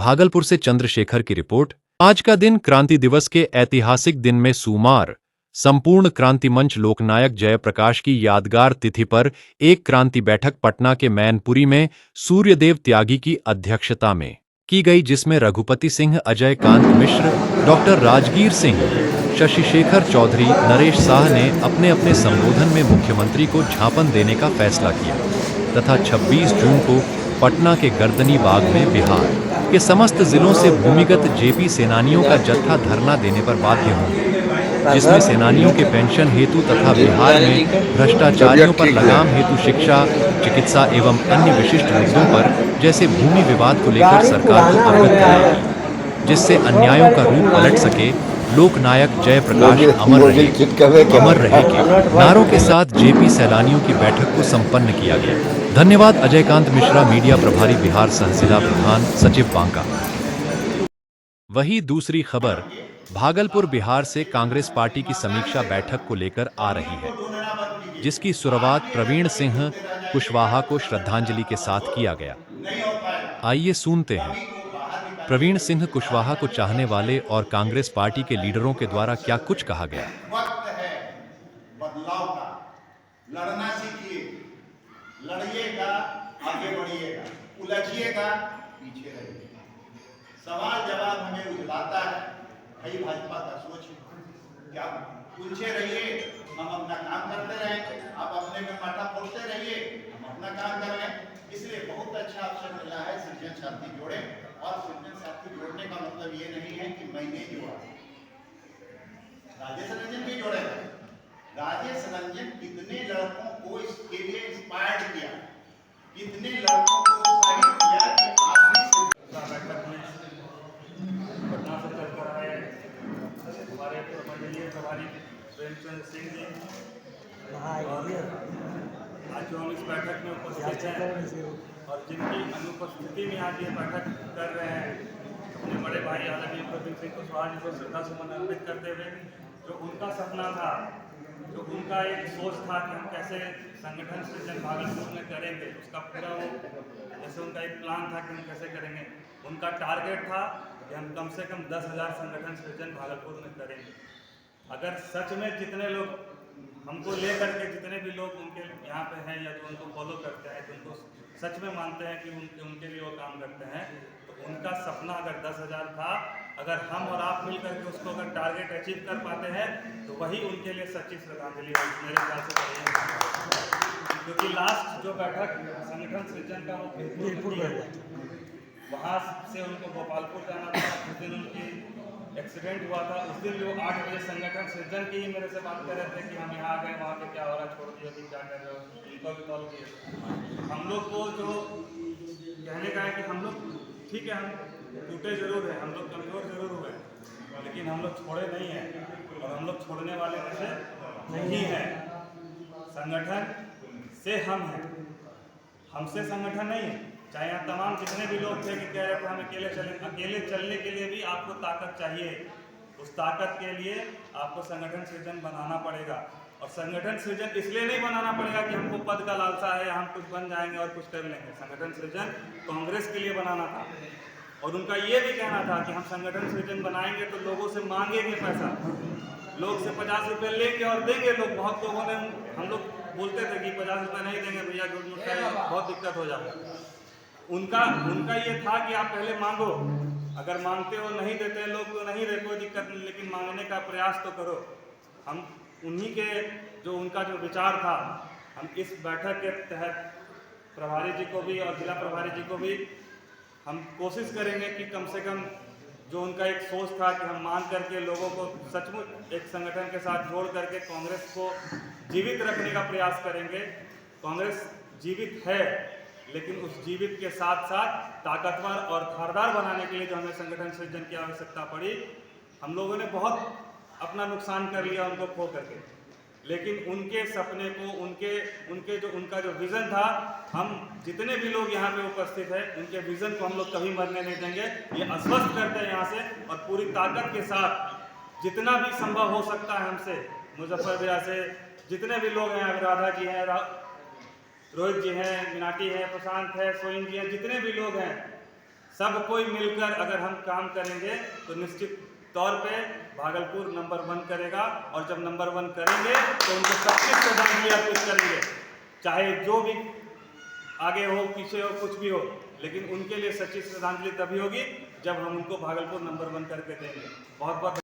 भागलपुर से चंद्रशेखर की रिपोर्ट। आज का दिन क्रांति दिवस के ऐतिहासिक दिन में सुमार संपूर्ण क्रांति मंच लोकनायक जयप्रकाश की यादगार तिथि पर एक क्रांति बैठक पटना के मैनपुरी में सूर्यदेव त्यागी की अध्यक्षता में की गई, जिसमें रघुपति सिंह, अजय कांत मिश्र, डॉक्टर राजगीर सिंह, शशि शेखर चौधरी, नरेश शाह ने अपने अपने संबोधन में मुख्यमंत्री को झांपन देने का फैसला किया तथा 26 जून को पटना के गर्दनी बाग में बिहार के समस्त जिलों से भूमिगत जेपी सेनानियों का जत्था धरना देने पर बाध्य होंगे, जिसमें सेनानियों के पेंशन हेतु तथा बिहार में भ्रष्टाचारियों पर लगाम हेतु शिक्षा, चिकित्सा एवं अन्य विशिष्ट मुद्दों पर जैसे भूमि विवाद को लेकर सरकार को अवगत कराएगी, जिससे अन्यायों का रूप पलट सके। लोकनायक जयप्रकाश अमर रहे के नारों के साथ जेपी सैलानियों की बैठक को संपन्न किया गया। धन्यवाद। अजयकांत मिश्रा, मीडिया प्रभारी बिहार सह जिला प्रधान सचिव बांका। वहीं दूसरी खबर भागलपुर बिहार से कांग्रेस पार्टी की समीक्षा बैठक को लेकर आ रही है, जिसकी शुरुआत प्रवीण सिंह कुशवाहा को श्रद्धांजलि के साथ किया गया। आइए सुनते हैं प्रवीण सिंह कुशवाहा को चाहने वाले और कांग्रेस पार्टी के लीडरों के द्वारा क्या कुछ कहा गया। वक्त है बदलाव का, लड़ना सीखिए, लड़िएगा, आगे बढ़िएगा, उलझिएगा, पीछे रहिएगा। सवाल जवाब हमें उजलाता है, भाई भाजपा का सोच क्या उलझे रहिए, हम अपना काम करते रहेंगे, आप अपने में माथा फोड़ते रहिए, हम अपना काम कर रहे हैं। इसलिए बहुत अच्छा अवसर मिला है सृजन साथी जोड़े, और सृजन साथी जोड़ने का मतलब ये नहीं है कि मैंने जोड़ा, राजेश रंजन भी जोड़े थे। राजेश रंजन कितने लड़कों को इसके लिए इंस्पायर्ड किया, कितने लड़कों को उत्साहित किया कि आप भी बैठक में पटना से चलकर आए हमारे मंडलीय प्रभारी प्रेमचंद सिंह जी, आज जो हम इस बैठक में उपस्थित हैं और जिनकी अनुपस्थिति में आज ये बैठक कर रहे हैं, अपने बड़े भाई आदरणीय प्रवीण सिंह कुशवाहा जी को श्रद्धा सुमन अर्पित करते हुए, जो उनका सपना था, जो उनका एक सोच था कि हम कैसे संगठन सृजन भागलपुर में करेंगे, उसका पूरा वो जैसे उनका एक प्लान था कि हम कैसे करेंगे। उनका टारगेट था कि हम कम से कम 10,000 संगठन सृजन भागलपुर में करेंगे। अगर सच में जितने लोग हमको ले करके, जितने भी लोग उनके यहाँ पे हैं या जो उनको फॉलो करते हैं, जो उनको सच में मानते हैं कि उनके लिए वो काम करते हैं, तो उनका सपना अगर 10,000 था, अगर हम और आप मिल करके उसको अगर टारगेट अचीव कर पाते हैं, तो वही उनके लिए सच्ची श्रद्धांजलि है मेरे ख्याल से। क्योंकि लास्ट जो बैठक संगठन सृजन का वो बीरपुर वहाँ से उनको गोपालपुर जाना था, उस दिन उनकी एक्सीडेंट हुआ था। उस दिन वो 8 बजे संगठन सृजन की ही मेरे से बात कर रहे थे कि हम यहाँ आ गए, वहाँ पे क्या हो रहा, छोड़ दिया कि क्या कर रहे हो, उनको भी कॉल किए। हम लोग को जो कहने का है कि हम लोग ठीक है, हम टूटे जरूर हैं, हम लोग कमजोर जरूर हुए, लेकिन हम लोग छोड़े नहीं हैं और हम लोग छोड़ने वाले में से नहीं हैं। संगठन से हम हैं, हमसे संगठन नहीं है। चाहे यहाँ तमाम जितने भी लोग थे कि कह रहे थे हम अकेले चले, अकेले चलने के लिए भी आपको ताकत चाहिए। उस ताकत के लिए आपको संगठन सृजन बनाना पड़ेगा, और संगठन सृजन इसलिए नहीं बनाना पड़ेगा कि हमको पद का लालसा है या हम कुछ बन जाएंगे और कुछ कर लेंगे। संगठन सृजन कांग्रेस के लिए बनाना था, और उनका ये भी कहना था कि हम संगठन सृजन बनाएंगे तो लोगों से मांगेंगे पैसा, लोग से 50 रुपये लेंगे और देंगे। लोग बहुत लोगों ने, हम लोग बोलते थे कि 50 रुपये नहीं देंगे भैया, झूठ मूठ का बहुत दिक्कत हो जाता है। उनका ये था कि आप पहले मांगो, अगर मांगते हो नहीं देते लोग तो नहीं रहे, कोई दिक्कत नहीं, लेकिन मांगने का प्रयास तो करो। हम उन्हीं के जो उनका जो विचार था, हम इस बैठक के तहत प्रभारी जी को भी और जिला प्रभारी जी को भी हम कोशिश करेंगे कि कम से कम जो उनका एक सोच था कि हम मान करके लोगों को सचमुच एक संगठन के साथ जोड़ करके कांग्रेस को जीवित रखने का प्रयास करेंगे। कांग्रेस जीवित है, लेकिन उस जीवित के साथ साथ ताकतवर और धारदार बनाने के लिए जो हमें संगठन सृजन की आवश्यकता पड़ी, हम लोगों ने बहुत अपना नुकसान कर लिया उनको खो करके, लेकिन उनके सपने को, उनका जो विज़न था, हम जितने भी लोग यहाँ पे उपस्थित हैं, उनके विज़न को हम लोग कभी मरने नहीं देंगे। ये आश्वस्त करते हैं यहाँ से, और पूरी ताकत के साथ जितना भी संभव हो सकता है हमसे, मुजफ्फरपुर से जितने भी लोग हैं, राधा जी हैं, रोहित जी हैं, मीनाटी हैं, प्रशांत है, सोइन जी हैं, जितने भी लोग हैं, सब कोई मिलकर अगर हम काम करेंगे तो निश्चित तौर पे भागलपुर नंबर 1 करेगा, और जब नंबर 1 करेंगे तो उनको सच्ची श्रद्धांजलि अर्पित करेंगे, चाहे जो भी आगे हो पीछे हो कुछ भी हो, लेकिन उनके लिए सच्ची श्रद्धांजलि तभी होगी जब हम उनको भागलपुर नंबर 1 करके देंगे। बहुत बहुत